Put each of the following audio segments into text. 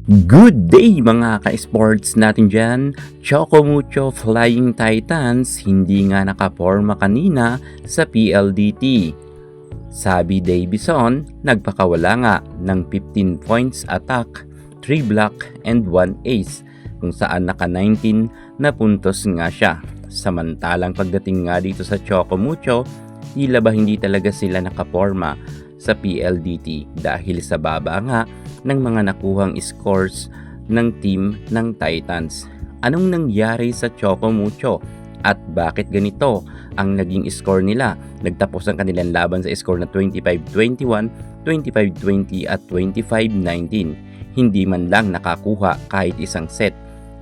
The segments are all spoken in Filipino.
Good day mga ka-sports natin dyan. Choco Mucho Flying Titans hindi nga nakaporma kanina sa PLDT. Sabi Davison, nagpakawala nga ng 15 points attack, 3 block and 1 ace kung saan naka 19 na puntos nga siya. Samantalang pagdating nga dito sa Choco Mucho, tila ba hindi talaga sila nakaporma sa PLDT dahil sa baba nga ng mga nakuhang scores ng team ng Titans. Anong nangyari sa Choco Mucho at bakit ganito ang naging score nila? Nagtapos ang kanilang laban sa score na 25-21, 25-20 at 25-19. Hindi man lang nakakuha kahit isang set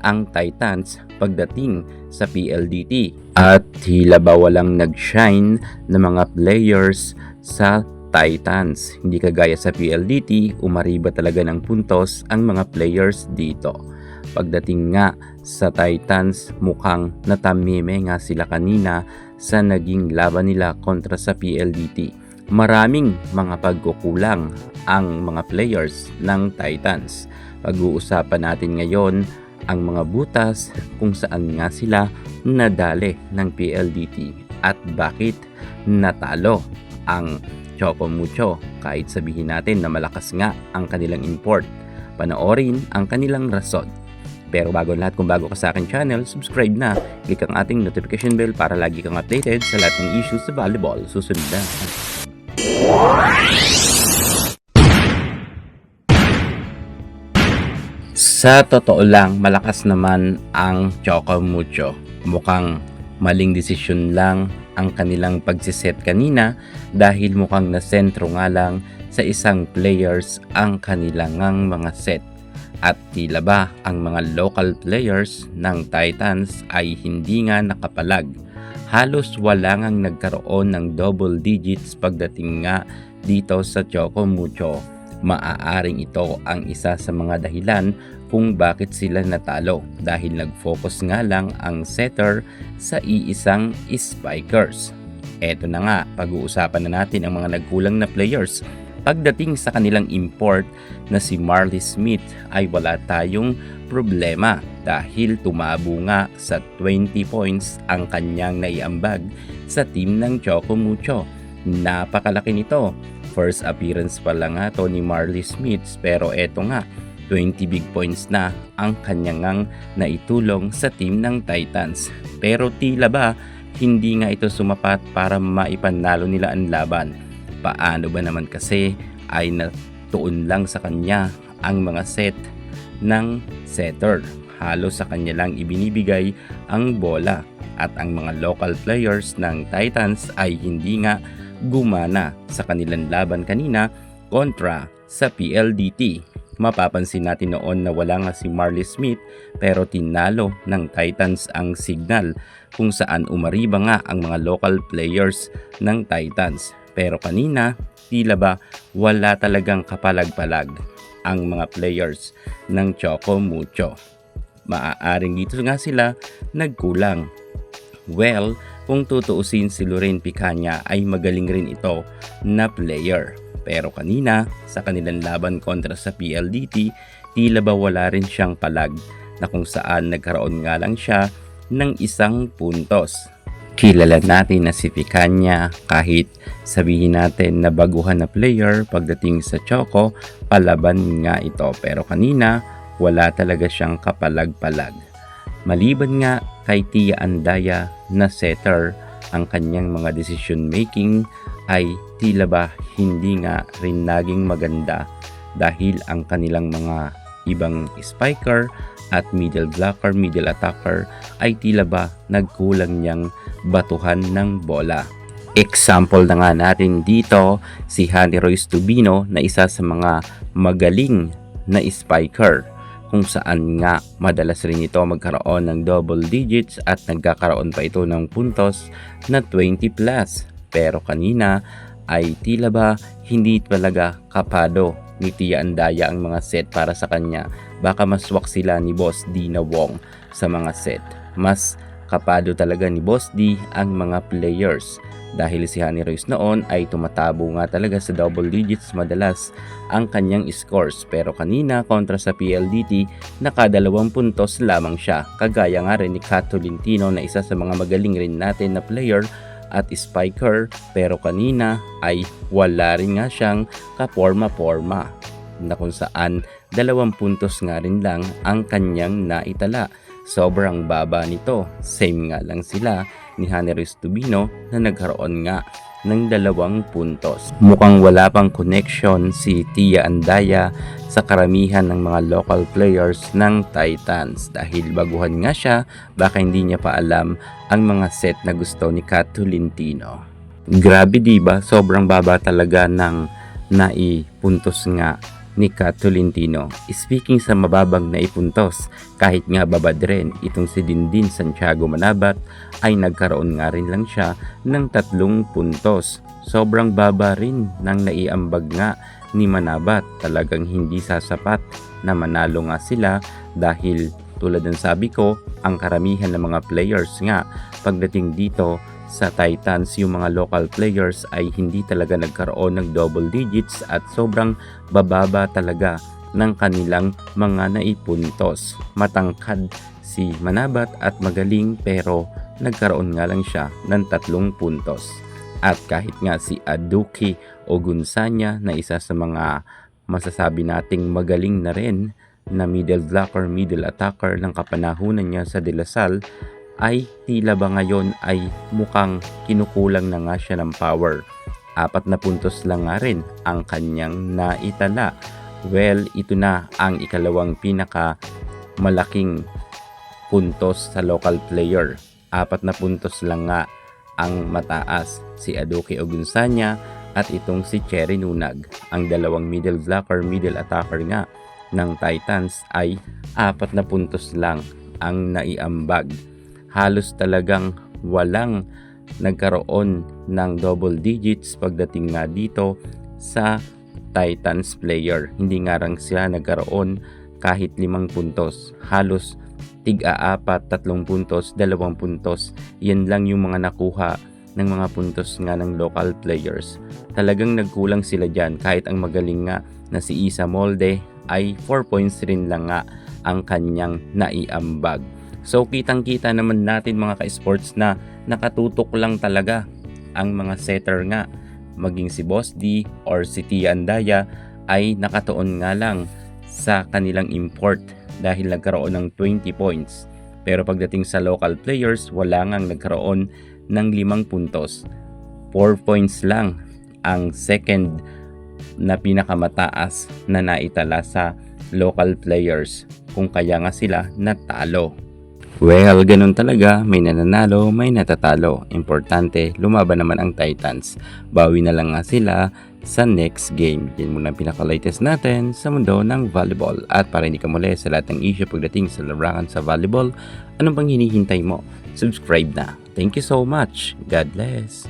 ang Titans pagdating sa PLDT. At tila ba walang nag-shine na mga players sa Titans. Hindi kagaya sa PLDT, umariba talaga ng puntos ang mga players dito. Pagdating nga sa Titans, mukhang natamime nga sila kanina sa naging laban nila kontra sa PLDT. Maraming mga pagkukulang ang mga players ng Titans. Pag-uusapan natin ngayon ang mga butas kung saan nga sila nadali ng PLDT at bakit natalo ang Choco Mucho kahit sabihin natin na malakas nga ang kanilang import. Panoorin ang kanilang rason. Pero bago lahat, kung bago ka sa aking channel, subscribe na, click ang ating notification bell para lagi kang updated sa lahat ng issues sa volleyball. Susunod na. Sa totoo lang, malakas naman ang Choco Mucho. Mukhang maling desisyon lang ang kanilang pagsiset kanina dahil mukhang nasentro nga lang sa isang players ang kanilang mga set. At tila ba ang mga local players ng Titans ay hindi nga nakapalag. Halos wala ngang nagkaroon ng double digits pagdating nga dito sa Choco Mucho. Maaaring ito ang isa sa mga dahilan kung bakit sila natalo dahil nag-focus nga lang ang setter sa iisang spikers. Eto na nga, pag-uusapan na natin ang mga nagkulang na players. Pagdating sa kanilang import na si Marley Smith ay wala tayong problema dahil tumabo nga sa 20 points ang kanyang naiambag sa team ng Choco Mucho. Napakalaki nito. First appearance pa lang nga to ni Marley Smith pero eto nga, 20 big points na ang kanyang naitulong sa team ng Titans. Pero tila ba hindi nga ito sumapat para maipanalo nila ang laban. Paano ba naman kasi ay natuon lang sa kanya ang mga set ng setter. Halos sa kanya lang ibinibigay ang bola at ang mga local players ng Titans ay hindi nga gumana sa kanilang laban kanina kontra sa PLDT. Mapapansin natin noon na wala nga si Marley Smith pero tinalo ng Titans ang signal kung saan umariba nga ang mga local players ng Titans. Pero kanina, tila ba wala talagang kapalag-palag ang mga players ng Choco Mucho. Maaaring dito nga sila nagkulang. Well, kung tutuusin si Lorraine Picaña ay magaling rin ito na player. Pero kanina, sa kanilang laban kontra sa PLDT, tila ba wala rin siyang palag na kung saan nagkaroon nga lang siya ng isang puntos. Kilala natin na si Picaña kahit sabihin natin na baguhan na player pagdating sa Choco, palaban nga ito. Pero kanina, wala talaga siyang kapalag-palag. Maliban nga kay Tia Andaya na setter, ang kanyang mga decision making ay tila ba hindi nga rin naging maganda dahil ang kanilang mga ibang spiker at middle blocker, middle attacker ay tila ba nagkulang niyang batuhan ng bola. Example na nga natin dito si Honey Royce Tubino na isa sa mga magaling na spiker kung saan nga madalas rin ito magkaroon ng double digits at nagkakaroon pa ito ng puntos na 20 plus. Pero kanina ay tila ba hindi talaga kapado ni Tia Andaya ang mga set para sa kanya. Baka maswak sila ni Boss D na Wong sa mga set. Mas kapado talaga ni Boss D ang mga players dahil si Honey Royce noon ay tumatabo nga talaga sa double digits madalas ang kanyang scores, pero kanina kontra sa PLDT nakadalawang puntos lamang siya, kagaya nga rin ni Kat Tolentino na isa sa mga magaling rin natin na player at spiker, pero kanina ay wala rin nga siyang kaporma-porma na kung saan 2 puntos nga rin lang ang kanyang naitala. Sobrang baba nito. Same nga lang sila ni Honey Royce Tubino na nagkaroon nga ng 2 puntos. Mukhang wala pang connection si Tia Andaya sa karamihan ng mga local players ng Titans dahil baguhan nga siya, baka hindi niya pa alam ang mga set na gusto ni Kat Tolentino. Grabe diba? Sobrang baba talaga ng naipuntos nga ni Kat Tolentino. Speaking sa mababang naipuntos, kahit nga babad rin, itong si Dindin Santiago Manabat ay nagkaroon nga rin lang siya ng 3 puntos. Sobrang baba rin ng naiambag nga ni Manabat. Talagang hindi sasapat na manalo nga sila dahil tulad ng sabi ko, ang karamihan ng mga players nga pagdating dito sa Titans, yung mga local players ay hindi talaga nagkaroon ng double digits at sobrang bababa talaga ng kanilang mga naipuntos. Matangkad si Manabat at magaling, pero nagkaroon nga lang siya ng 3 puntos. At kahit nga si Aduki Ogunsanya na isa sa mga masasabi nating magaling na rin na middle blocker, middle attacker ng kapanahunan niya sa De La Salle, ay tila ba ngayon ay mukhang kinukulang na nga siya ng power. 4 na puntos lang nga rin ang kanyang naitala. Well, ito na ang ikalawang pinaka malaking puntos sa local player. 4 na puntos lang nga ang mataas, si Aduki Ogunsanya at itong si Cherry Nunag. Ang dalawang middle blocker, middle attacker nga ng Titans ay 4 na puntos lang ang naiambag. Halos talagang walang nagkaroon ng double digits pagdating nga dito sa Titans player. Hindi nga lang siya nagkaroon kahit 5 puntos. Halos tig-4, 3 puntos, 2 puntos. Yan lang yung mga nakuha ng mga puntos nga ng local players. Talagang nagkulang sila dyan, kahit ang magaling nga na si Isa Molde ay 4 points rin lang nga ang kanyang naiambag. So kitang-kita naman natin mga ka-sports na nakatutok lang talaga ang mga setter nga, maging si Boss D or si Tia Andaya ay nakatuon nga lang sa kanilang import dahil nagkaroon ng 20 points. Pero pagdating sa local players, wala ngang nagkaroon ng 5 puntos. 4 points lang ang second na pinakamataas na naitala sa local players, kung kaya nga sila natalo. Well, ganun talaga, may nananalo, may natatalo. Importante, lumaban naman ang Titans. Bawi na lang nga sila sa next game. Yan muna ang pinaka-latest natin sa mundo ng volleyball. At para hindi ka muli sa lahat ng issue pagdating sa larangan sa volleyball, anong pang hinihintay mo? Subscribe na. Thank you so much. God bless.